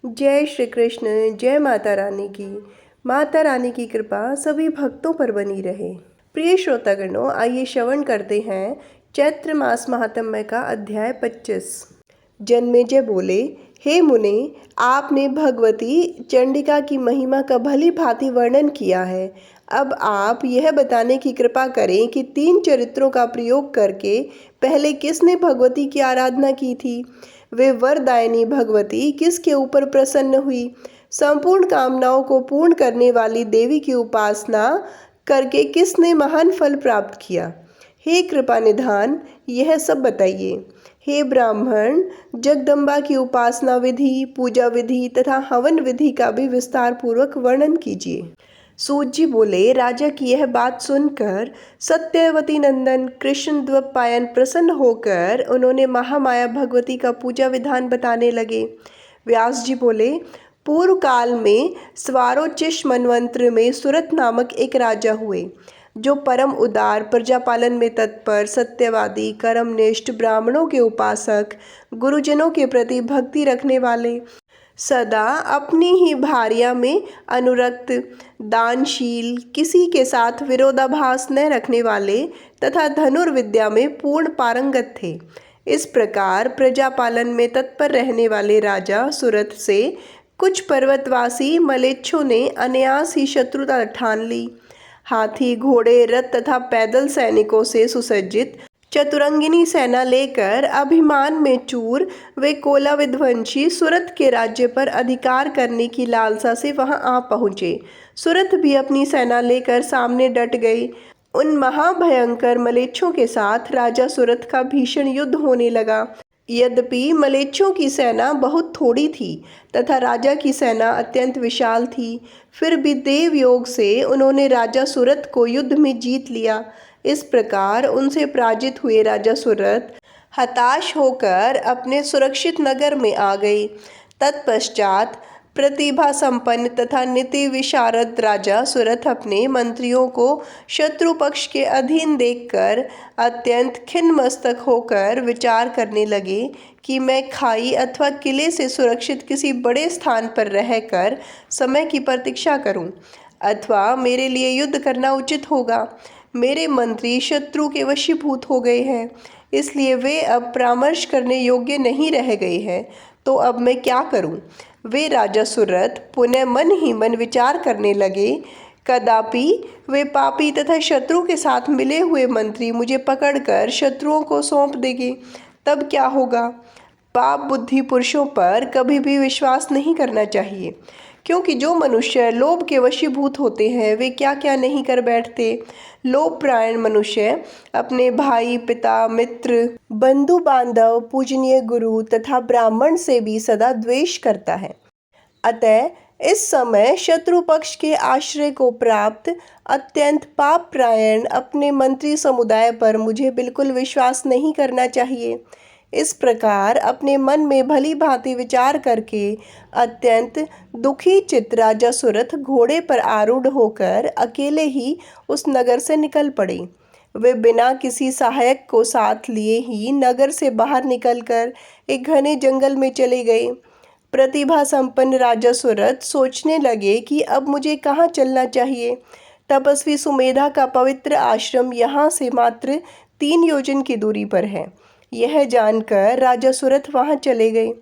जय श्री कृष्ण। जय माता रानी की। माता रानी की कृपा सभी भक्तों पर बनी रहे। प्रिय श्रोतागणों, आइए श्रवण करते हैं चैत्र मास महात्म्य का अध्याय 25। जन्मेजय बोले, हे मुने, आपने भगवती चंडिका की महिमा का भली भांति वर्णन किया है। अब आप यह बताने की कृपा करें कि 3 चरित्रों का प्रयोग करके पहले किसने भगवती की आराधना की थी। वे वरदायिनी भगवती किसके ऊपर प्रसन्न हुई। संपूर्ण कामनाओं को पूर्ण करने वाली देवी की उपासना करके किसने महान फल प्राप्त किया। हे कृपा निधान, यह सब बताइए। हे ब्राह्मण, जगदम्बा की उपासना विधि, पूजा विधि तथा हवन विधि का भी विस्तार पूर्वक वर्णन कीजिए। सूत जी बोले, राजा की यह बात सुनकर सत्यवती नंदन कृष्ण द्वैपायन प्रसन्न होकर उन्होंने महामाया भगवती का पूजा विधान बताने लगे। व्यास जी बोले, पूर्व काल में स्वारोचिष मनवंत्र में सुरत नामक एक राजा हुए, जो परम उदार, प्रजापालन में तत्पर, सत्यवादी, कर्मनिष्ठ, ब्राह्मणों के उपासक, गुरुजनों के प्रति भक्ति रखने वाले, सदा अपनी ही भार्या में अनुरक्त, दानशील, किसी के साथ विरोधाभास न रखने वाले तथा धनुर्विद्या में पूर्ण पारंगत थे। इस प्रकार प्रजापालन में तत्पर रहने वाले राजा सुरथ से कुछ पर्वतवासी मलेच्छों ने अनायास ही शत्रुता ठान ली। हाथी, घोड़े, रथ तथा पैदल सैनिकों से सुसज्जित चतुरंगिनी सेना लेकर अभिमान में चूर वे कोला विध्वंसी सुरथ के राज्य पर अधिकार करने की लालसा से वहां आ पहुंचे। सुरथ भी अपनी सेना लेकर सामने डट गई। उन महाभयंकर मलेच्छों के साथ राजा सुरथ का भीषण युद्ध होने लगा। यद्यपि मलेच्छों की सेना बहुत थोड़ी थी तथा राजा की सेना अत्यंत विशाल थी, फिर भी देव योग से उन्होंने राजा सुरथ को युद्ध में जीत लिया। इस प्रकार उनसे पराजित हुए राजा सुरथ हताश होकर अपने सुरक्षित नगर में आ गए। तत्पश्चात प्रतिभा संपन्न तथा नीति विशारद राजा सुरथ अपने मंत्रियों को शत्रु पक्ष के अधीन देखकर अत्यंत खिन्न मस्तक होकर विचार करने लगे कि मैं खाई अथवा किले से सुरक्षित किसी बड़े स्थान पर रहकर समय की प्रतीक्षा करूं, अथवा मेरे लिए युद्ध करना उचित होगा। मेरे मंत्री शत्रु के वशीभूत हो गए हैं, इसलिए वे अब परामर्श करने योग्य नहीं रह गए हैं। तो अब मैं क्या करूं? वे राजा सुरथ पुनः मन ही मन विचार करने लगे, कदापि वे पापी तथा शत्रु के साथ मिले हुए मंत्री मुझे पकड़कर शत्रुओं को सौंप देंगे, तब क्या होगा? पाप बुद्धि पुरुषों पर कभी भी विश्वास नहीं करना चाहिए, क्योंकि जो मनुष्य लोभ के वशीभूत होते हैं वे क्या क्या नहीं कर बैठते। लोभपरायण मनुष्य अपने भाई, पिता, मित्र, बंधु बांधव, पूजनीय गुरु तथा ब्राह्मण से भी सदा द्वेष करता है। अतः इस समय शत्रु पक्ष के आश्रय को प्राप्त अत्यंत पापपरायण अपने मंत्री समुदाय पर मुझे बिल्कुल विश्वास नहीं करना चाहिए। इस प्रकार अपने मन में भली भांति विचार करके अत्यंत दुखी चित्त राजा सुरथ घोड़े पर आरूढ़ होकर अकेले ही उस नगर से निकल पड़े। वे बिना किसी सहायक को साथ लिए ही नगर से बाहर निकलकर एक घने जंगल में चले गए। प्रतिभा संपन्न राजा सुरथ सोचने लगे कि अब मुझे कहाँ चलना चाहिए। तपस्वी सुमेधा का पवित्र आश्रम यहाँ से मात्र 3 योजन की दूरी पर है। यह जानकर राजा सुरथ वहां चले गए।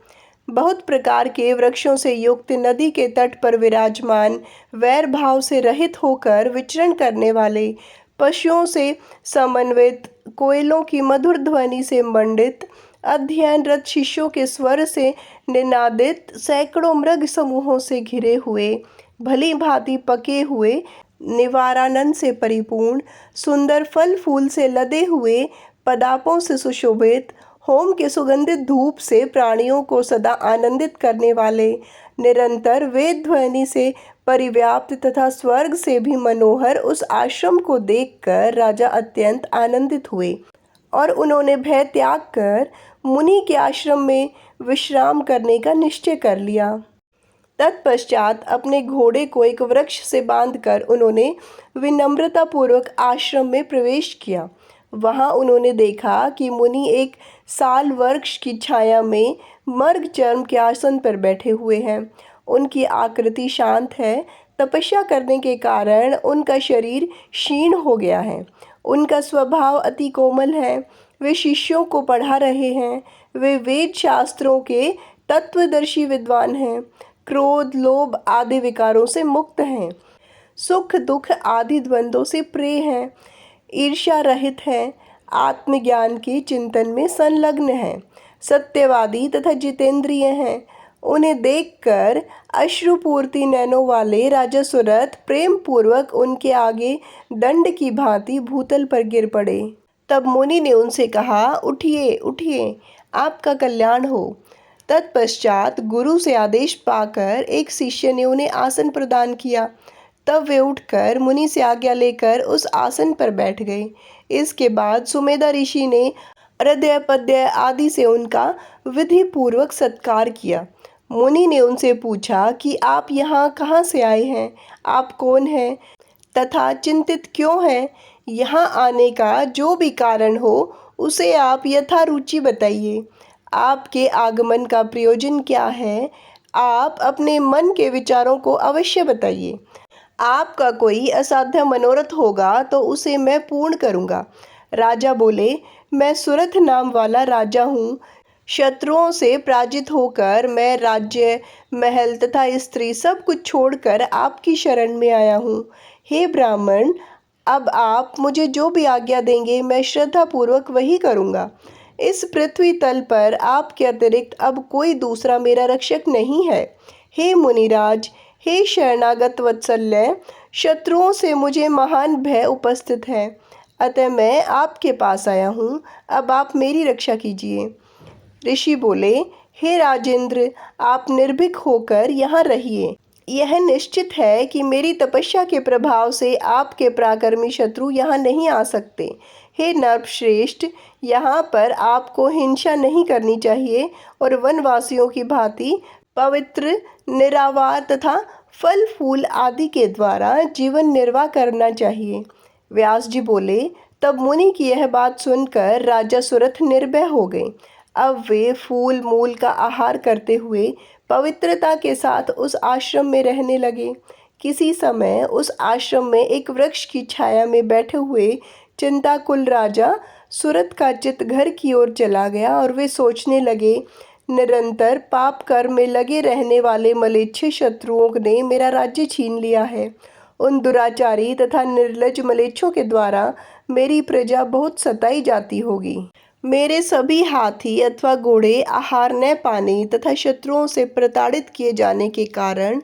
बहुत प्रकार के वृक्षों से युक्त नदी के तट पर विराजमान, वैर भाव से रहित होकर विचरण करने वाले, पशुओं से समन्वित, कोयलों की मधुर ध्वनि से मंडित, अध्ययनरत शिष्यों के स्वर से निनादित, सैकड़ों मृग समूहों से घिरे हुए, भली भांति पके हुए, निवारानंद से परिपूर्ण, सुंदर फल फूल से लदे हुए, पदापों से सुशोभित, होम के सुगंधित धूप से प्राणियों को सदा आनंदित करने वाले, निरंतर वेद ध्वनि से परिव्याप्त तथा स्वर्ग से भी मनोहर उस आश्रम को देखकर राजा अत्यंत आनंदित हुए और उन्होंने भय त्याग कर मुनि के आश्रम में विश्राम करने का निश्चय कर लिया। तत्पश्चात अपने घोड़े को एक वृक्ष से बांधकर उन्होंने विनम्रतापूर्वक आश्रम में प्रवेश किया। वहां उन्होंने देखा कि मुनि एक साल वृक्ष की छाया में मर्ग चर्म के आसन पर बैठे हुए हैं। उनकी आकृति शांत है। तपस्या करने के कारण उनका शरीर क्षीण हो गया है। उनका स्वभाव अति कोमल है। वे शिष्यों को पढ़ा रहे हैं। वे वेद शास्त्रों के तत्वदर्शी विद्वान हैं। क्रोध, लोभ आदि विकारों से मुक्त हैं। सुख दुख आदि द्वंद्वों से प्रिय हैं। ईर्ष्या रहित हैं। आत्मज्ञान के चिंतन में संलग्न हैं। सत्यवादी तथा जितेंद्रिय हैं। उन्हें देखकर अश्रुपूर्ति नैनों वाले राजा सुरथ प्रेम पूर्वक उनके आगे दंड की भांति भूतल पर गिर पड़े। तब मुनि ने उनसे कहा, उठिए उठिए, आपका कल्याण हो। तत्पश्चात गुरु से आदेश पाकर एक शिष्य ने उन्हें आसन प्रदान किया। तब वे उठकर मुनि से आज्ञा लेकर उस आसन पर बैठ गए। इसके बाद सुमेधा ऋषि ने अर्घ्य पद्य आदि से उनका विधि पूर्वक सत्कार किया। मुनि ने उनसे पूछा कि आप यहाँ कहाँ से आए हैं, आप कौन हैं तथा चिंतित क्यों हैं? यहाँ आने का जो भी कारण हो उसे आप यथारुचि बताइए। आपके आगमन का प्रयोजन क्या है? आप अपने मन के विचारों को अवश्य बताइए। आपका कोई असाध्य मनोरथ होगा तो उसे मैं पूर्ण करूँगा। राजा बोले, मैं सुरथ नाम वाला राजा हूँ। शत्रुओं से पराजित होकर मैं राज्य, महल तथा स्त्री सब कुछ छोड़कर आपकी शरण में आया हूँ। हे ब्राह्मण, अब आप मुझे जो भी आज्ञा देंगे मैं श्रद्धापूर्वक वही करूँगा। इस पृथ्वी तल पर आपके अतिरिक्त अब कोई दूसरा मेरा रक्षक नहीं है। हे मुनिराज, हे शरणागत वत्सल्य, शत्रुओं से मुझे महान भय उपस्थित है, अतः मैं आपके पास आया हूँ। अब आप मेरी रक्षा कीजिए। ऋषि बोले, हे राजेंद्र, आप निर्भीक होकर यहाँ रहिए। यह निश्चित है कि मेरी तपस्या के प्रभाव से आपके पराक्रमी शत्रु यहाँ नहीं आ सकते। हे नरश्रेष्ठ, यहाँ पर आपको हिंसा नहीं करनी चाहिए और वनवासियों की भांति पवित्र, निरावार तथा फल फूल आदि के द्वारा जीवन निर्वाह करना चाहिए। व्यास जी बोले, तब मुनि की यह बात सुनकर राजा सुरथ निर्भय हो गए। अब वे फूल मूल का आहार करते हुए पवित्रता के साथ उस आश्रम में रहने लगे। किसी समय उस आश्रम में एक वृक्ष की छाया में बैठे हुए चिंताकुल राजा सुरथ का चित्त घर की ओर चला गया और वे सोचने लगे, निरंतर पाप कर्म में लगे रहने वाले मलेच्छ शत्रुओं ने मेरा राज्य छीन लिया है। उन दुराचारी तथा निर्लज मलेच्छों के द्वारा मेरी प्रजा बहुत सताई जाती होगी। मेरे सभी हाथी अथवा घोड़े आहार न पाने तथा शत्रुओं से प्रताड़ित किए जाने के कारण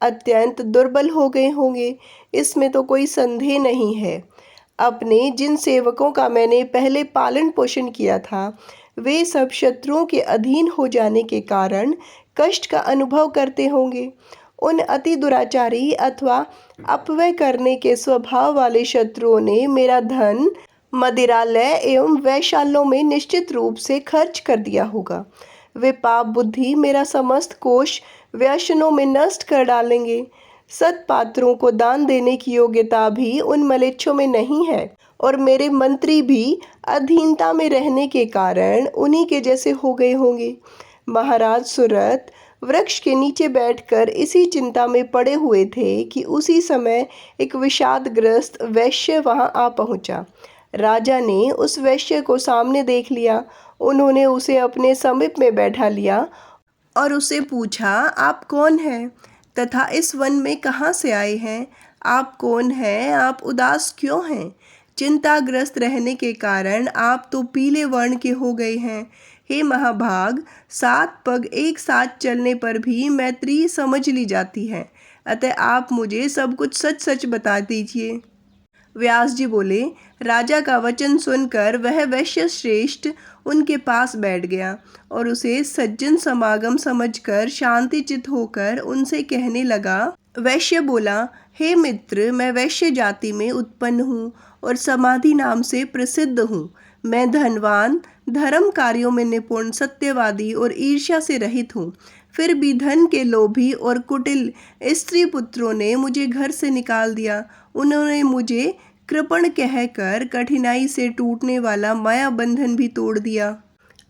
अत्यंत दुर्बल हो गए होंगे, इसमें तो कोई संदेह नहीं है। अपने जिन सेवकों का मैंने पहले पालन पोषण किया था, वे सब शत्रुओं के अधीन हो जाने के कारण कष्ट का अनुभव करते होंगे। उन अति दुराचारी अथवा अपव्यय करने के स्वभाव वाले शत्रुओं ने मेरा धन मदिरालय एवं वैशालों में निश्चित रूप से खर्च कर दिया होगा। वे पाप बुद्धि मेरा समस्त कोष व्यसनों में नष्ट कर डालेंगे। सत्पात्रों को दान देने की योग्यता भी उन मलेच्छों में नहीं है और मेरे मंत्री भी अधीनता में रहने के कारण उन्हीं के जैसे हो गए होंगे। महाराज सुरथ वृक्ष के नीचे बैठकर इसी चिंता में पड़े हुए थे कि उसी समय एक विषादग्रस्त वैश्य वहां आ पहुंचा। राजा ने उस वैश्य को सामने देख लिया। उन्होंने उसे अपने समीप में बैठा लिया और उससे पूछा, आप कौन हैं तथा इस वन में कहाँ से आए हैं? आप कौन हैं? आप उदास क्यों हैं? चिंताग्रस्त रहने के कारण आप तो पीले वर्ण के हो गए हैं। हे महाभाग, 7 पग एक साथ चलने पर भी मैत्री समझ ली जाती है, अतः आप मुझे सब कुछ सच सच बता दीजिए। व्यास जी बोले, राजा का वचन सुनकर वह वैश्य श्रेष्ठ उनके पास बैठ गया और उसे सज्जन समागम समझकर शांतिचित होकर उनसे कहने लगा। वैश्य बोला, हे मित्र, मैं वैश्य जाति में उत्पन्न हूँ और समाधि नाम से प्रसिद्ध हूँ। मैं धनवान, धर्म कार्यों में निपुण, सत्यवादी और ईर्ष्या से रहित हूँ। फिर भी धन के लोभी और कुटिल स्त्री पुत्रों ने मुझे घर से निकाल दिया। उन्होंने मुझे कृपण कहकर कठिनाई से टूटने वाला माया बंधन भी तोड़ दिया।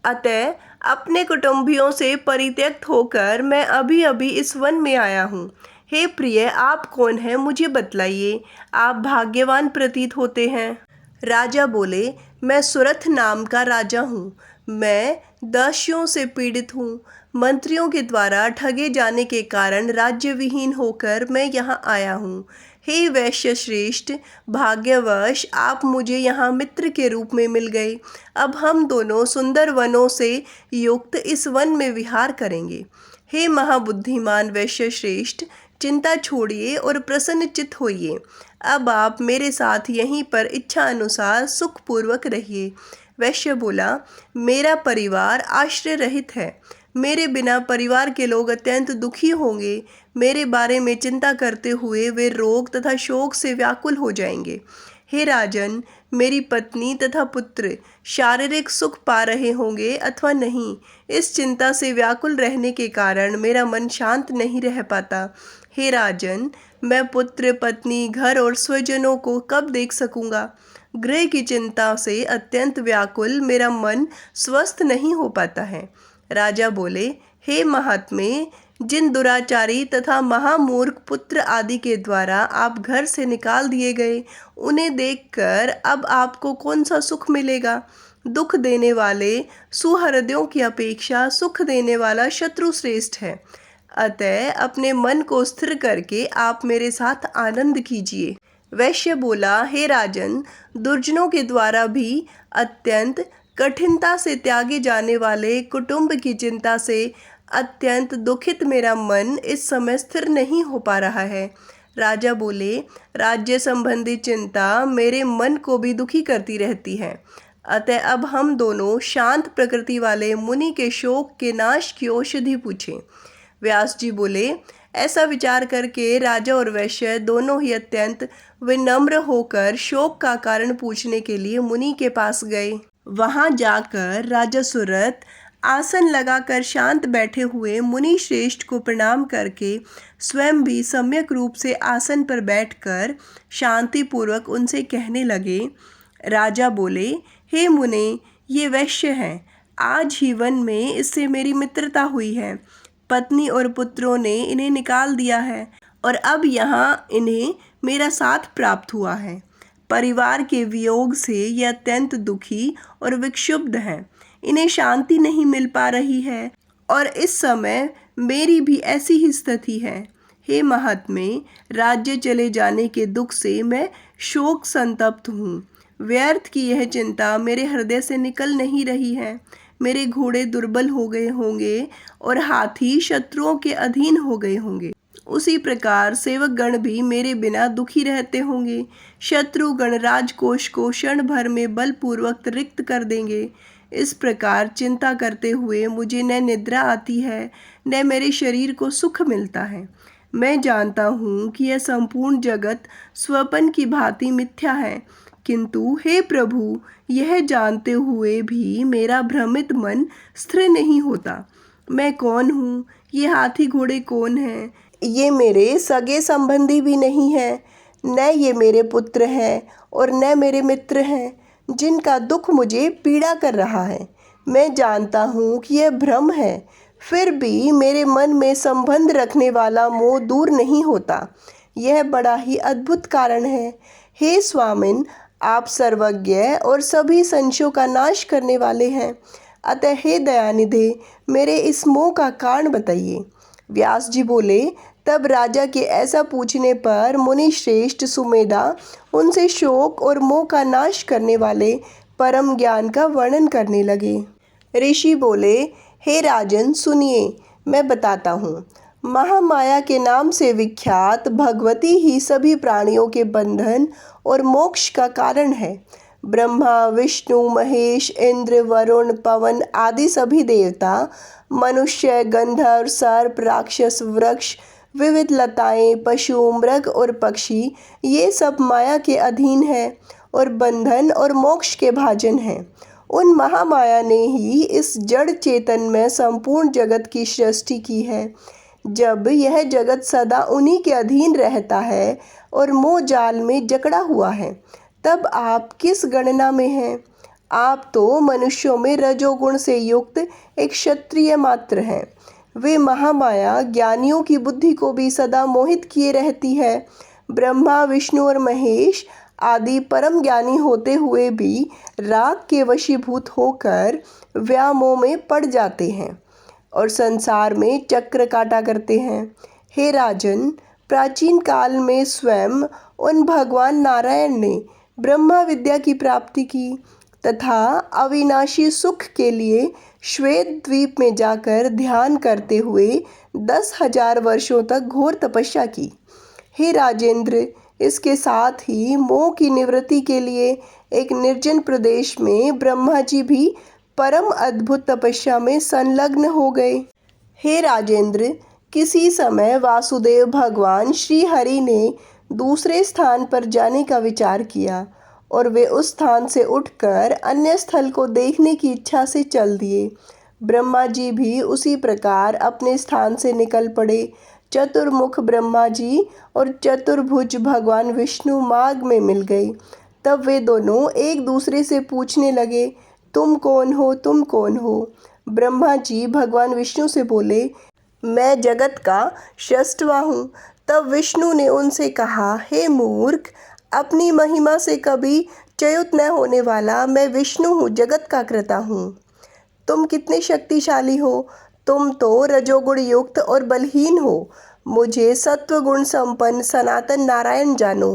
अतः अपने कुटुंबियों से परित्यक्त होकर मैं अभी अभी इस वन में आया हूँ। हे प्रिय, आप कौन हैं, मुझे बतलाइए। आप भाग्यवान प्रतीत होते हैं। राजा बोले, मैं सुरथ नाम का राजा हूँ। मैं दासियों से पीड़ित हूँ। मंत्रियों के द्वारा ठगे जाने के कारण राज्य विहीन होकर मैं यहाँ आया हूँ। हे वैश्य श्रेष्ठ, भाग्यवश आप मुझे यहाँ मित्र के रूप में मिल गए। अब हम दोनों सुंदर वनों से युक्त इस वन में विहार करेंगे। हे महाबुद्धिमान वैश्य श्रेष्ठ, चिंता छोड़िए और प्रसन्नचित्त होइए। अब आप मेरे साथ यहीं पर इच्छा अनुसार सुखपूर्वक रहिए। वैश्य बोला, मेरा परिवार आश्रय रहित है। मेरे बिना परिवार के लोग अत्यंत दुखी होंगे। मेरे बारे में चिंता करते हुए वे रोग तथा शोक से व्याकुल हो जाएंगे। हे राजन, मेरी पत्नी तथा पुत्र शारीरिक सुख पा रहे होंगे अथवा नहीं, इस चिंता से व्याकुल रहने के कारण मेरा मन शांत नहीं रह पाता। हे राजन, मैं पुत्र, पत्नी, घर और स्वजनों को कब देख सकूंगा? गृह की चिंता से अत्यंत व्याकुल मेरा मन स्वस्थ नहीं हो पाता है। राजा बोले, हे महात्मे, जिन दुराचारी तथा महामूर्ख पुत्र आदि के द्वारा आप घर से निकाल दिए गए, उन्हें देखकर अब आपको कौन सा सुख मिलेगा? दुख देने वाले सुहृदयों की अपेक्षा सुख देने वाला शत्रु श्रेष्ठ है। अतः अपने मन को स्थिर करके आप मेरे साथ आनंद कीजिए। वैश्य बोला, हे राजन, दुर्जनों के द्वारा भी अत्यंत कठिनता से त्यागे जाने वाले कुटुंब की चिंता से अत्यंत दुखित मेरा मन इस समय स्थिर नहीं हो पा रहा है। राजा बोले, राज्य संबंधी चिंता मेरे मन को भी दुखी करती रहती है। अतः अब हम दोनों शांत प्रकृति वाले मुनि के शोक के नाश की औषधि पूछें। व्यास जी बोले, ऐसा विचार करके राजा और वैश्य दोनों ही अत्यंत विनम्र होकर शोक का कारण पूछने के लिए मुनि के पास गए। वहां जाकर राजा सुरथ आसन लगाकर शांत बैठे हुए मुनि श्रेष्ठ को प्रणाम करके स्वयं भी सम्यक रूप से आसन पर बैठकर शांतिपूर्वक उनसे कहने लगे। राजा बोले, हे मुने, ये वैश्य हैं। आज ही वन में इससे मेरी मित्रता हुई है। पत्नी और पुत्रों ने इन्हें निकाल दिया है और अब यहाँ इन्हें मेरा साथ प्राप्त हुआ है। परिवार के वियोग से ये अत्यंत दुखी और विक्षुब्ध हैं। इन्हें शांति नहीं मिल पा रही है और इस समय मेरी भी ऐसी ही स्थिति है। हे महात्मे, राज्य चले जाने के दुख से मैं शोक संतप्त हूँ। व्यर्थ की यह चिंता मेरे हृदय से निकल नहीं रही है। मेरे घोड़े दुर्बल हो गए होंगे और हाथी शत्रुओं के अधीन हो गए होंगे। उसी प्रकार सेवक गण भी मेरे बिना दुखी रहते होंगे। शत्रुगण राजकोष को क्षण भर में बलपूर्वक रिक्त कर देंगे। इस प्रकार चिंता करते हुए मुझे न निद्रा आती है, न मेरे शरीर को सुख मिलता है। मैं जानता हूँ कि यह संपूर्ण जगत स्वप्न की भांति मिथ्या है, किंतु हे प्रभु, यह जानते हुए भी मेरा भ्रमित मन स्थिर नहीं होता। मैं कौन हूँ? ये हाथी घोड़े कौन हैं? ये मेरे सगे संबंधी भी नहीं हैं, न ये मेरे पुत्र हैं और न मेरे मित्र हैं, जिनका दुख मुझे पीड़ा कर रहा है। मैं जानता हूँ कि यह भ्रम है, फिर भी मेरे मन में संबंध रखने वाला मोह दूर नहीं होता। यह बड़ा ही अद्भुत कारण है। हे स्वामिन, आप सर्वज्ञ और सभी संशयों का नाश करने वाले हैं। अतः हे दयानिधे, मेरे इस मोह का कारण बताइए। व्यास जी बोले, तब राजा के ऐसा पूछने पर मुनि श्रेष्ठ सुमेधा उनसे शोक और मोह का नाश करने वाले परम ज्ञान का वर्णन करने लगे। ऋषि बोले, हे राजन, सुनिए, मैं बताता हूँ। महामाया के नाम से विख्यात भगवती ही सभी प्राणियों के बंधन और मोक्ष का कारण है। ब्रह्मा, विष्णु, महेश, इंद्र, वरुण, पवन आदि सभी देवता, मनुष्य, गंधर्व, सर्प, राक्षस, वृक्ष, विविध लताएं, पशु, मृग और पक्षी, ये सब माया के अधीन हैं और बंधन और मोक्ष के भाजन हैं। उन महामाया ने ही इस जड़ चेतन में संपूर्ण जगत की सृष्टि की है। जब यह जगत सदा उन्हीं के अधीन रहता है और मोह जाल में जकड़ा हुआ है, तब आप किस गणना में हैं? आप तो मनुष्यों में रजोगुण से युक्त एक क्षत्रिय मात्र हैं। वे महामाया ज्ञानियों की बुद्धि को भी सदा मोहित किए रहती है। ब्रह्मा, विष्णु और महेश आदि परम ज्ञानी होते हुए भी राग के वशीभूत होकर व्यामोह में पड़ जाते हैं और संसार में चक्र काटा करते हैं। हे राजन, प्राचीन काल में स्वयं उन भगवान नारायण ने ब्रह्मा विद्या की प्राप्ति की तथा अविनाशी सुख के लिए श्वेत द्वीप में जाकर ध्यान करते हुए 10,000 वर्षों तक घोर तपस्या की। हे राजेंद्र, इसके साथ ही मोह की निवृत्ति के लिए एक निर्जन प्रदेश में ब्रह्मा जी भी परम अद्भुत तपस्या में संलग्न हो गए। हे राजेंद्र, किसी समय वासुदेव भगवान श्री हरि ने दूसरे स्थान पर जाने का विचार किया और वे उस स्थान से उठकर अन्य स्थल को देखने की इच्छा से चल दिए। ब्रह्मा जी भी उसी प्रकार अपने स्थान से निकल पड़े। चतुर्मुख ब्रह्मा जी और चतुर्भुज भगवान विष्णु मार्ग में मिल गए। तब वे दोनों एक दूसरे से पूछने लगे, तुम कौन हो, तुम कौन हो? ब्रह्मा जी भगवान विष्णु से बोले, मैं जगत का षष्ठवा हूँ। तब विष्णु ने उनसे कहा, हे मूर्ख, अपनी महिमा से कभी च्युत न होने वाला मैं विष्णु हूँ, जगत का कर्ता हूँ। तुम कितने शक्तिशाली हो? तुम तो रजोगुण युक्त और बलहीन हो। मुझे सत्वगुण संपन्न सनातन नारायण जानो।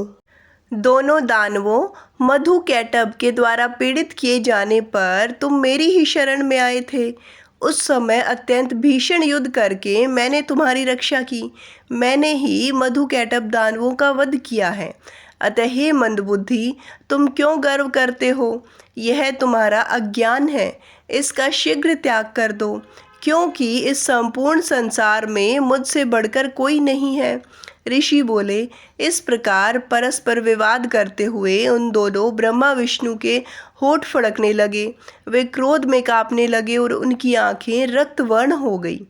दोनों दानवों मधु कैटभ के द्वारा पीड़ित किए जाने पर तुम मेरी ही शरण में आए थे। उस समय अत्यंत भीषण युद्ध करके मैंने तुम्हारी रक्षा की। मैंने ही मधु कैटभ दानवों का वध किया है। अतः हे मंदबुद्धि, तुम क्यों गर्व करते हो? यह तुम्हारा अज्ञान है, इसका शीघ्र त्याग कर दो, क्योंकि इस संपूर्ण संसार में मुझसे बढ़कर कोई नहीं है। ऋषि बोले, इस प्रकार परस्पर विवाद करते हुए उन दोनों ब्रह्मा विष्णु के होठ फड़कने लगे। वे क्रोध में कांपने लगे और उनकी आंखें रक्तवर्ण हो गई।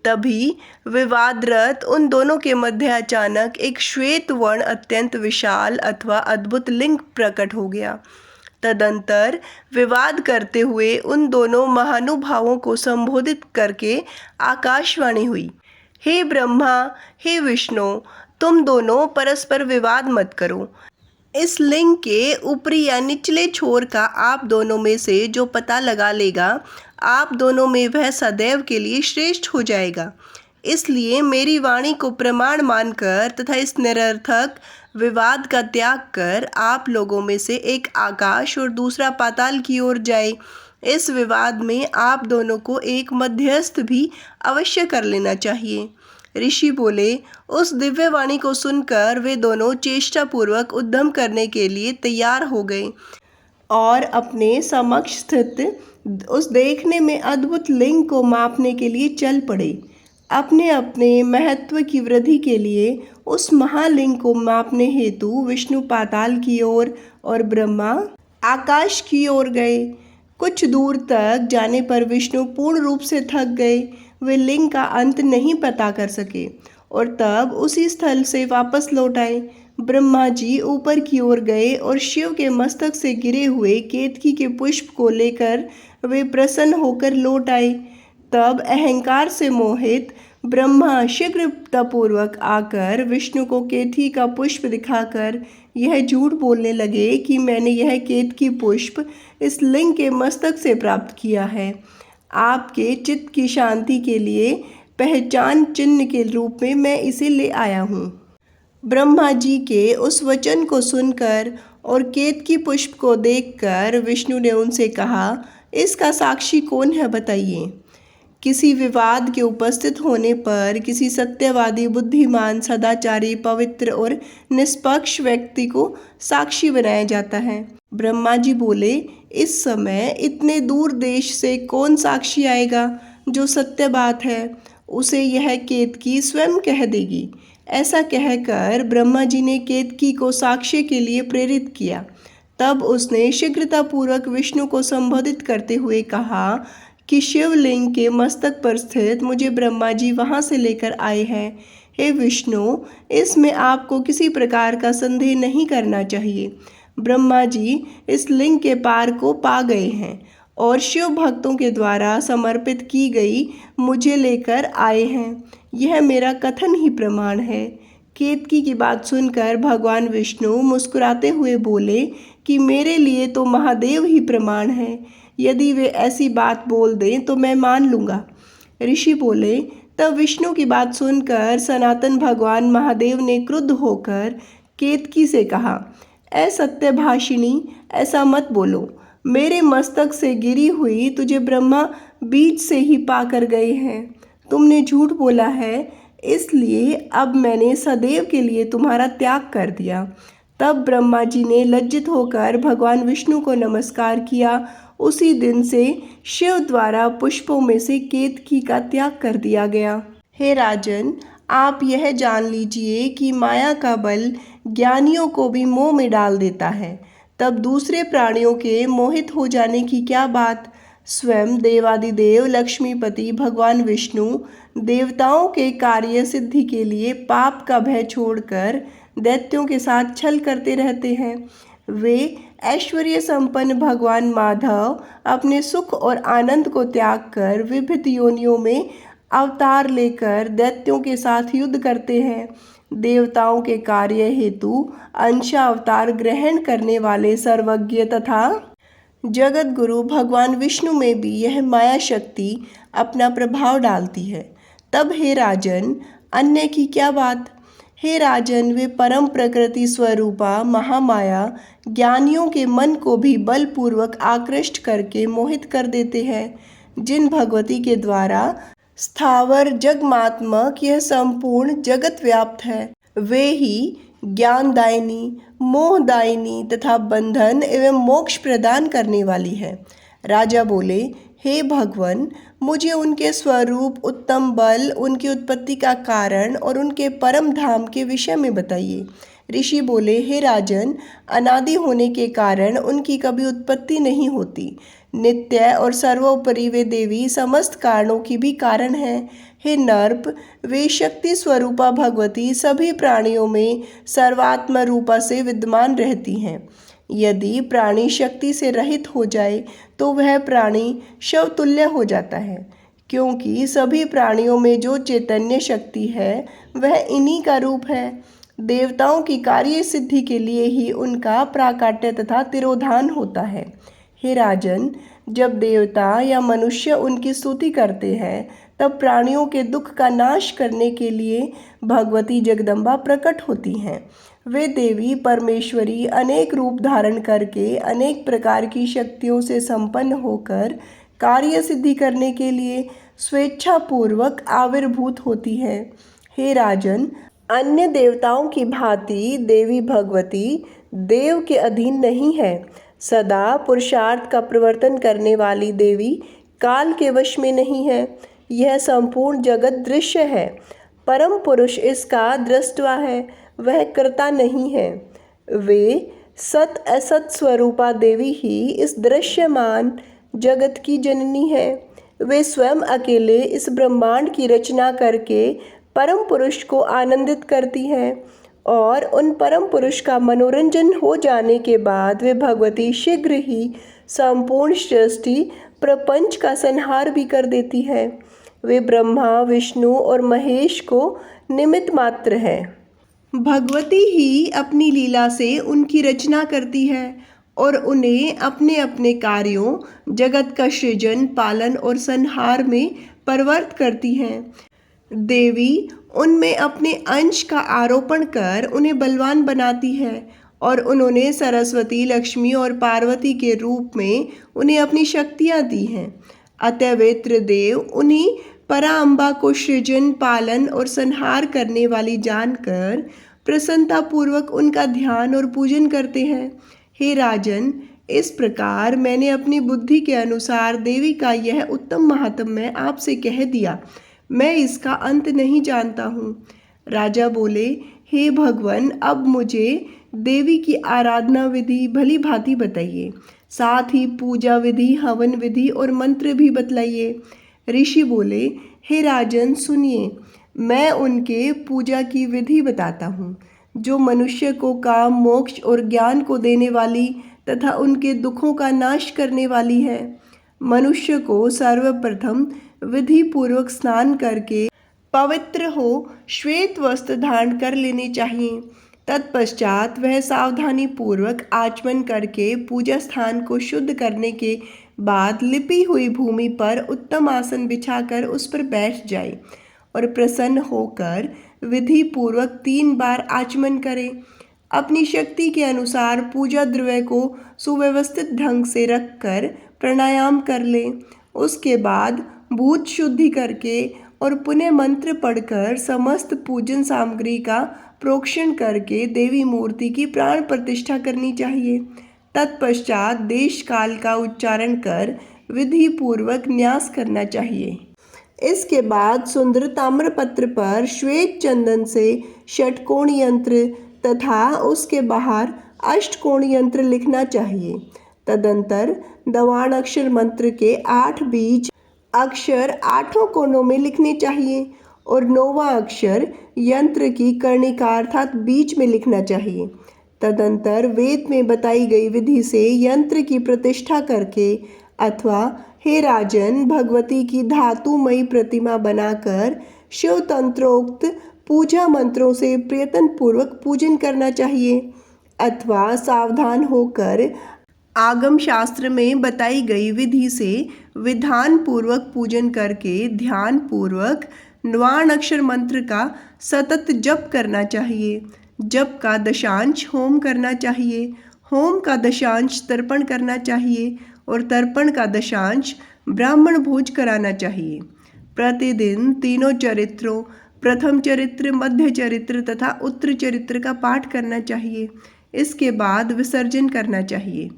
तभी विवादरत उन दोनों के मध्य अचानक एक श्वेत वर्ण अत्यंत विशाल अथवा अद्भुत लिंग प्रकट हो गया। तदंतर विवाद करते हुए उन दोनों महानुभावों को संबोधित करके आकाशवाणी हुई, हे ब्रह्मा, हे विष्णु, तुम दोनों परस्पर विवाद मत करो। इस लिंग के ऊपरी या निचले छोर का आप दोनों में से जो पता लगा लेगा, आप दोनों में वह सदैव के लिए श्रेष्ठ हो जाएगा। इसलिए मेरी वाणी को प्रमाण मानकर तथा इस निरर्थक विवाद का त्याग कर आप लोगों में से एक आकाश और दूसरा पाताल की ओर जाए। इस विवाद में आप दोनों को एक मध्यस्थ भी अवश्य कर लेना चाहिए। ऋषि बोले, उस दिव्य वाणी को सुनकर वे दोनों चेष्टापूर्वक उद्यम करने के लिए तैयार हो गए और अपने समक्ष स्थित उस देखने में अद्भुत लिंग को मापने के लिए चल पड़े। अपने अपने महत्व की वृद्धि के लिए उस महालिंग को मापने हेतु विष्णु पाताल की ओर और ब्रह्मा आकाश की ओर गए। कुछ दूर तक जाने पर विष्णु पूर्ण रूप से थक गए। वे लिंग का अंत नहीं पता कर सके और तब उसी स्थल से वापस लौट आए। ब्रह्मा जी ऊपर की ओर गए और शिव के मस्तक से गिरे हुए केतकी के पुष्प को लेकर वे प्रसन्न होकर लौट आए। तब अहंकार से मोहित ब्रह्मा शीघ्रतापूर्वक आकर विष्णु को केतकी का पुष्प दिखाकर यह झूठ बोलने लगे कि मैंने यह केतकी पुष्प इस लिंग के मस्तक से प्राप्त किया है। आपके चित्त की शांति के लिए पहचान चिन्ह के रूप में मैं इसे ले आया हूँ। ब्रह्मा जी के उस वचन को सुनकर और केतकी पुष्प को देखकर विष्णु ने उनसे कहा, इसका साक्षी कौन है, बताइए। किसी विवाद के उपस्थित होने पर किसी सत्यवादी, बुद्धिमान, सदाचारी, पवित्र और निष्पक्ष व्यक्ति को साक्षी बनाया जाता है। ब्रह्मा जी बोले, इस समय इतने दूर देश से कौन साक्षी आएगा? जो सत्य बात है उसे यह केतकी स्वयं कह देगी। ऐसा कहकर ब्रह्मा जी ने केतकी को साक्ष्य के लिए प्रेरित किया। तब उसने शीघ्रतापूर्वक विष्णु को संबोधित करते हुए कहा कि शिवलिंग के मस्तक पर स्थित मुझे ब्रह्मा जी वहाँ से लेकर आए हैं। हे विष्णु, इसमें आपको किसी प्रकार का संदेह नहीं करना चाहिए। ब्रह्मा जी इस लिंग के पार को पा गए हैं और शिव भक्तों के द्वारा समर्पित की गई मुझे लेकर आए हैं। यह मेरा कथन ही प्रमाण है। केतकी की बात सुनकर भगवान विष्णु मुस्कुराते हुए बोले कि मेरे लिए तो महादेव ही प्रमाण है। यदि वे ऐसी बात बोल दें तो मैं मान लूँगा। ऋषि बोले, तब विष्णु की बात सुनकर सनातन भगवान महादेव ने क्रुद्ध होकर केतकी से कहा, ऐ सत्यभाषिणी, ऐसा मत बोलो। मेरे मस्तक से गिरी हुई तुझे ब्रह्मा बीज से ही पाकर गए हैं। तुमने झूठ बोला है, इसलिए अब मैंने सदैव के लिए तुम्हारा त्याग कर दिया। तब ब्रह्मा जी ने लज्जित होकर भगवान विष्णु को नमस्कार किया। उसी दिन से शिव द्वारा पुष्पों में से केतकी का त्याग कर दिया गया। हे राजन, आप यह जान लीजिए कि माया का बल ज्ञानियों को भी मोह में डाल देता है। तब दूसरे प्राणियों के मोहित हो जाने की क्या बात। स्वयं देवादिदेव लक्ष्मीपति भगवान विष्णु देवताओं के कार्य सिद्धि के लिए पाप का भय छोड़कर दैत्यों के साथ छल करते रहते हैं। वे ऐश्वर्य संपन्न भगवान माधव अपने सुख और आनंद को त्याग कर विभिन्न योनियों में अवतार लेकर दैत्यों के साथ युद्ध करते हैं। देवताओं के कार्य हेतु अंशावतार ग्रहण करने वाले सर्वज्ञ तथा जगत गुरु भगवान विष्णु में भी यह माया शक्ति अपना प्रभाव डालती है। तब हे राजन, अन्य की क्या बात। हे राजन, वे परम प्रकृति स्वरूपा महामाया ज्ञानियों के मन को भी बलपूर्वक आकृष्ट करके मोहित कर देते हैं। जिन भगवती के द्वारा स्थावर जगमात्मक यह संपूर्ण जगत व्याप्त है, वे ही ज्ञानदायिनी, मोहदायिनी तथा बंधन एवं मोक्ष प्रदान करने वाली है। राजा बोले, हे भगवन, मुझे उनके स्वरूप, उत्तम बल, उनकी उत्पत्ति का कारण और उनके परम धाम के विषय में बताइए। ऋषि बोले, हे राजन, अनादि होने के कारण उनकी कभी उत्पत्ति नहीं होती। नित्य और सर्वोपरि वे देवी समस्त कारणों की भी कारण है। हे नर्प, वे शक्ति स्वरूपा भगवती सभी प्राणियों में सर्वात्म रूपा से विद्यमान रहती हैं। यदि प्राणी शक्ति से रहित हो जाए तो वह प्राणी शवतुल्य हो जाता है, क्योंकि सभी प्राणियों में जो चैतन्य शक्ति है वह इन्हीं का रूप है। देवताओं की कार्य सिद्धि के लिए ही उनका प्राकाट्य तथा तिरोधान होता है। हे राजन, जब देवता या मनुष्य उनकी स्तुति करते हैं तब प्राणियों के दुख का नाश करने के लिए भगवती जगदम्बा प्रकट होती हैं। वे देवी परमेश्वरी अनेक रूप धारण करके अनेक प्रकार की शक्तियों से संपन्न होकर कार्य सिद्धि करने के लिए स्वेच्छापूर्वक आविर्भूत होती है। हे राजन, अन्य देवताओं की भांति देवी भगवती देव के अधीन नहीं है। सदा पुरुषार्थ का प्रवर्तन करने वाली देवी काल के वश में नहीं है। यह संपूर्ण जगत दृश्य है। परम पुरुष इसका दृष्टवा है, वह कर्ता नहीं है। वे सत असत स्वरूपा देवी ही इस दृश्यमान जगत की जननी है। वे स्वयं अकेले इस ब्रह्मांड की रचना करके परम पुरुष को आनंदित करती हैं और उन परम पुरुष का मनोरंजन हो जाने के बाद वे भगवती शीघ्र ही संपूर्ण सृष्टि प्रपंच का संहार भी कर देती है। वे ब्रह्मा, विष्णु और महेश को निमित्त मात्र है। भगवती ही अपनी लीला से उनकी रचना करती है और उन्हें अपने अपने कार्यों, जगत का सृजन, पालन और संहार में परवर्त करती हैं। देवी उनमें अपने अंश का आरोपण कर उन्हें बलवान बनाती है और उन्होंने सरस्वती, लक्ष्मी और पार्वती के रूप में उन्हें अपनी शक्तियाँ दी हैं। अतः वे त्रिदेव उन्हीं पराअंबा को सृजन, पालन और संहार करने वाली जानकर प्रसन्नतापूर्वक उनका ध्यान और पूजन करते हैं। हे राजन, इस प्रकार मैंने अपनी बुद्धि के अनुसार देवी का यह उत्तम महात्म्य आपसे कह दिया। मैं इसका अंत नहीं जानता हूँ। राजा बोले, हे भगवन, अब मुझे देवी की आराधना विधि भली भांति बताइए, साथ ही पूजा विधि, हवन विधि और मंत्र भी बतलाइए। ऋषि बोले, हे राजन सुनिए, मैं उनके पूजा की विधि बताता हूँ। जो मनुष्य को काम, मोक्ष और ज्ञान को देने वाली तथा उनके दुखों का नाश करने वाली है। मनुष्य को सर्वप्रथम विधि पूर्वक स्नान करके पवित्र हो श्वेत वस्त्र धारण कर लेने चाहिए। तत्पश्चात वह सावधानी पूर्वक आचमन करके पूजा स्थान को शुद्ध करने के बाद लिपी हुई भूमि पर उत्तम आसन बिछाकर उस पर बैठ जाए और प्रसन्न होकर विधि पूर्वक 3 बार आचमन करे। अपनी शक्ति के अनुसार पूजा द्रव्य को सुव्यवस्थित ढंग से रखकर प्राणायाम कर ले। उसके बाद भूत शुद्धि करके और पुण्य मंत्र पढ़कर समस्त पूजन सामग्री का प्रोक्षण करके देवी मूर्ति की प्राण प्रतिष्ठा करनी चाहिए। तत्पश्चात देश काल का उच्चारण कर विधि पूर्वक न्यास करना चाहिए। इसके बाद सुंदर ताम्रपत्र पर श्वेत चंदन से षटकोण यंत्र तथा उसके बाहर अष्टकोण यंत्र लिखना चाहिए। तदंतर दवाण अक्षर मंत्र के 8 बीज अक्षर 8 कोनों में लिखने चाहिए और 9वां अक्षर यंत्र की कर्णिका अर्थात बीच में लिखना चाहिए। तदंतर वेद में बताई गई विधि से यंत्र की प्रतिष्ठा करके अथवा हे राजन भगवती की धातुमयी प्रतिमा बनाकर शिव तंत्रोक्त पूजा मंत्रों से प्रयत्न पूर्वक पूजन करना चाहिए अथवा सावधान होकर आगम शास्त्र में बताई गई विधि से विधान पूर्वक पूजन करके ध्यान पूर्वक न्वाण अक्षर मंत्र का सतत जप करना चाहिए। जप का दशांश होम करना चाहिए, होम का दशांश तर्पण करना चाहिए और तर्पण का दशांश ब्राह्मण भोज कराना चाहिए। प्रतिदिन तीनों चरित्रों प्रथम चरित्र, मध्य चरित्र तथा उत्तर चरित्र का पाठ करना चाहिए। इसके बाद विसर्जन करना चाहिए।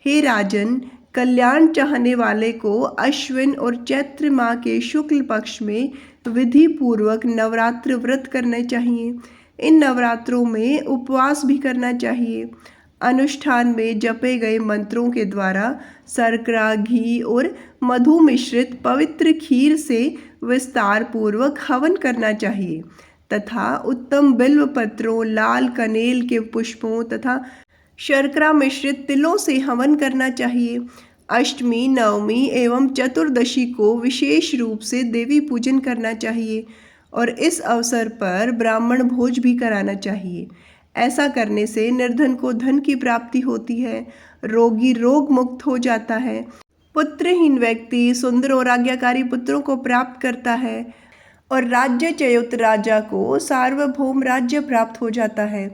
हे राजन, कल्याण चाहने वाले को अश्विन और चैत्र माह के शुक्ल पक्ष में विधि पूर्वक नवरात्र व्रत करने चाहिए। इन नवरात्रों में उपवास भी करना चाहिए। अनुष्ठान में जपे गए मंत्रों के द्वारा शर्करा, घी और मधु मिश्रित पवित्र खीर से विस्तार पूर्वक हवन करना चाहिए तथा उत्तम बिल्व पत्रों, लाल कनेल के पुष्पों तथा शर्करा मिश्रित तिलों से हवन करना चाहिए। अष्टमी, नवमी एवं चतुर्दशी को विशेष रूप से देवी पूजन करना चाहिए और इस अवसर पर ब्राह्मण भोज भी कराना चाहिए। ऐसा करने से निर्धन को धन की प्राप्ति होती है, रोगी रोग मुक्त हो जाता है, पुत्रहीन व्यक्ति सुंदर और आज्ञाकारी पुत्रों को प्राप्त करता है और राज्यच्युत राजा को सार्वभौम राज्य प्राप्त हो जाता है।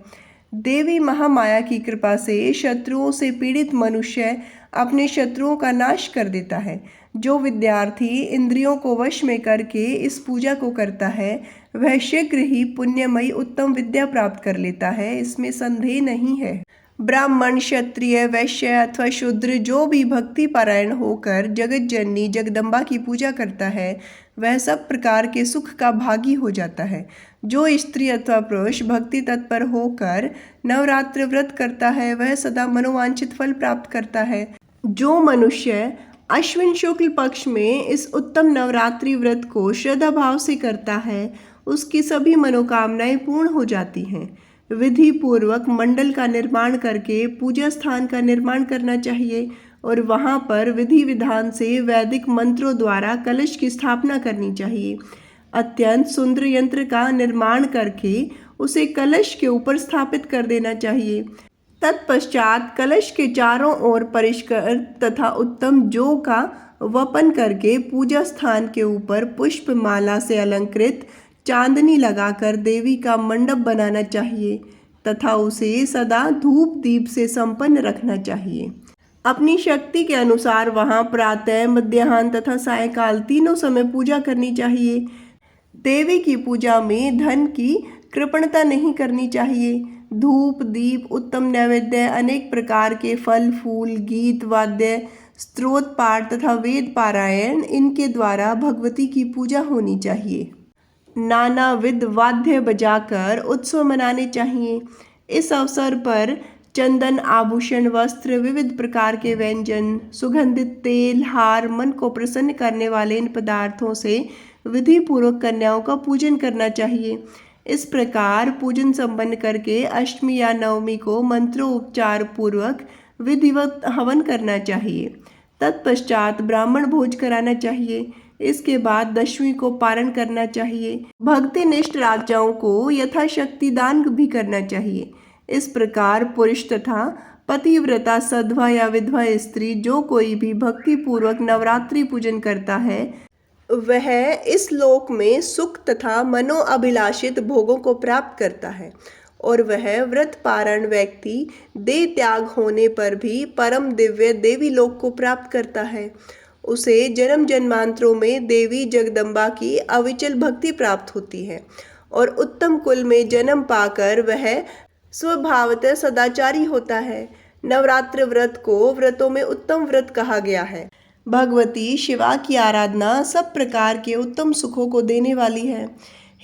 देवी महामाया की कृपा से शत्रुओं से पीड़ित मनुष्य अपने शत्रुओं का नाश कर देता है। जो विद्यार्थी इंद्रियों को वश में करके इस पूजा को करता है वह शीघ्र ही पुण्यमयी उत्तम विद्या प्राप्त कर लेता है, इसमें संदेह नहीं है। ब्राह्मण, क्षत्रिय, वैश्य अथवा शूद्र जो भी भक्ति पारायण होकर जगत जननी जगदम्बा की पूजा करता है वह सब प्रकार के सुख का भागी हो जाता है। जो स्त्री अथवा पुरुष भक्ति तत्पर होकर नवरात्र व्रत करता है वह सदा मनोवांछित फल प्राप्त करता है। जो मनुष्य अश्विन शुक्ल पक्ष में इस उत्तम नवरात्रि व्रत को श्रद्धा भाव से करता है उसकी सभी मनोकामनाएं पूर्ण हो जाती हैं। विधि पूर्वक मंडल का निर्माण करके पूजा स्थान का निर्माण करना चाहिए और वहां पर विधि विधान से वैदिक मंत्रों द्वारा कलश की स्थापना करनी चाहिए। अत्यंत सुंदर यंत्र का निर्माण करके उसे कलश के ऊपर स्थापित कर देना चाहिए। तत्पश्चात कलश के चारों ओर परिष्कृत तथा उत्तम जौ का वपन करके पूजा स्थान के ऊपर पुष्प माला से अलंकृत चांदनी लगाकर देवी का मंडप बनाना चाहिए तथा उसे सदा धूप दीप से संपन्न रखना चाहिए। अपनी शक्ति के अनुसार वहां प्रातः, मध्याह्न तथा सायकाल तीनों समय पूजा करनी चाहिए। देवी की पूजा में धन की कृपणता नहीं करनी चाहिए। धूप, दीप, उत्तम नैवेद्य, अनेक प्रकार के फल फूल, गीत वाद्य, स्तोत्र पाठ तथा वेद पारायण इनके द्वारा भगवती की पूजा होनी चाहिए। नानाविध वाद्य बजाकर उत्सव मनाने चाहिए। इस अवसर पर चंदन, आभूषण, वस्त्र, विविध प्रकार के व्यंजन, सुगंधित तेल, हार, मन को प्रसन्न करने वाले इन पदार्थों से विधि पूर्वक कन्याओं का पूजन करना चाहिए। इस प्रकार पूजन संपन्न करके अष्टमी या नवमी को मंत्रोपचार पूर्वक विधिवत हवन करना चाहिए। तत्पश्चात ब्राह्मण भोज कराना चाहिए। इसके बाद दशमी को पारण करना चाहिए। भक्तिनिष्ठ राजाओं को यथाशक्ति दान भी करना चाहिए। इस प्रकार पुरुष तथा पतिव्रता सधवा या विधवा स्त्री जो कोई भी भक्ति पूर्वक नवरात्रि पूजन करता है वह इस लोक में सुख तथा मनोअभिलाषित भोगों को प्राप्त करता है और वह व्रत पारण व्यक्ति देह त्याग होने पर भी परम दिव्य देवी लोक को प्राप्त करता है। उसे जन्म जन्मांतरों में देवी जगदम्बा की अविचल भक्ति प्राप्त होती है और उत्तम कुल में जन्म पाकर वह स्वभावतः सदाचारी होता है। नवरात्र व्रत को व्रतों में उत्तम व्रत कहा गया है। भगवती शिवा की आराधना सब प्रकार के उत्तम सुखों को देने वाली है।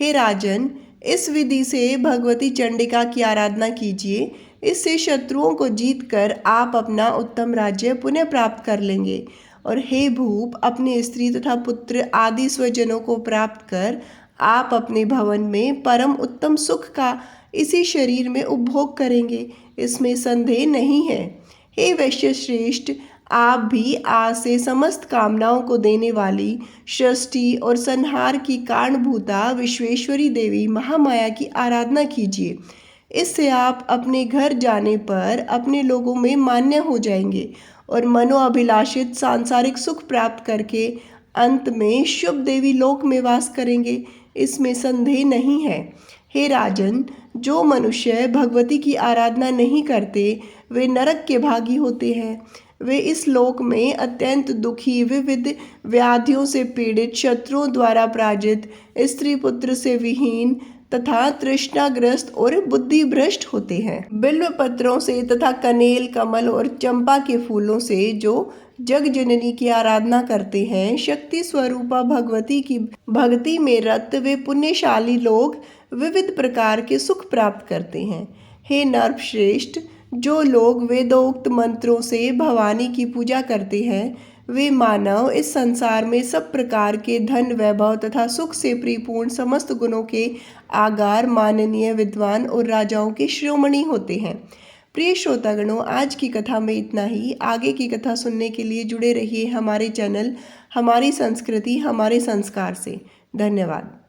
हे राजन, इस विधि से भगवती चंडिका की आराधना कीजिए। इससे शत्रुओं को जीतकर आप अपना उत्तम राज्य पुनः प्राप्त कर लेंगे। और हे भूप, अपने स्त्री तथा पुत्र आदि स्वजनों को प्राप्त कर आप अपने भवन में परम उत्तम सुख का इसी शरीर में उपभोग करेंगे, इसमें संदेह नहीं है। हे वैश्य श्रेष्ठ, आप भी आज से समस्त कामनाओं को देने वाली सृष्टि और संहार की कारणभूता विश्वेश्वरी देवी महामाया की आराधना कीजिए। इससे आप अपने घर जाने पर अपने लोगों में मान्य हो जाएंगे और मनोअभिलाषित सांसारिक सुख प्राप्त करके अंत में शुभ देवी लोक में वास करेंगे, इसमें संदेह नहीं है। हे राजन, जो मनुष्य भगवती की आराधना नहीं करते वे नरक के भागी होते हैं। वे इस लोक में अत्यंत दुखी, विविध व्याधियों से पीड़ित, शत्रुओं द्वारा पराजित, स्त्री पुत्र से विहीन तथा तृष्णाग्रस्त और बुद्धि भ्रष्ट होते हैं। बिल्व पत्रों से तथा कनेल, कमल और चंपा के फूलों से जो जग जननी की आराधना करते हैं, शक्ति स्वरूपा भगवती की भक्ति में रत वे पुण्यशाली लोग विविध प्रकार के सुख प्राप्त करते हैं। हे नरश्रेष्ठ, जो लोग वेदोक्त मंत्रों से भवानी की पूजा करते हैं वे मानव इस संसार में सब प्रकार के धन, वैभव तथा सुख से परिपूर्ण समस्त गुणों के आगार, माननीय, विद्वान और राजाओं के शिरोमणि होते हैं। प्रिय श्रोतागणों, आज की कथा में इतना ही। आगे की कथा सुनने के लिए जुड़े रहिए हमारे चैनल हमारी संस्कृति हमारे संस्कार से। धन्यवाद।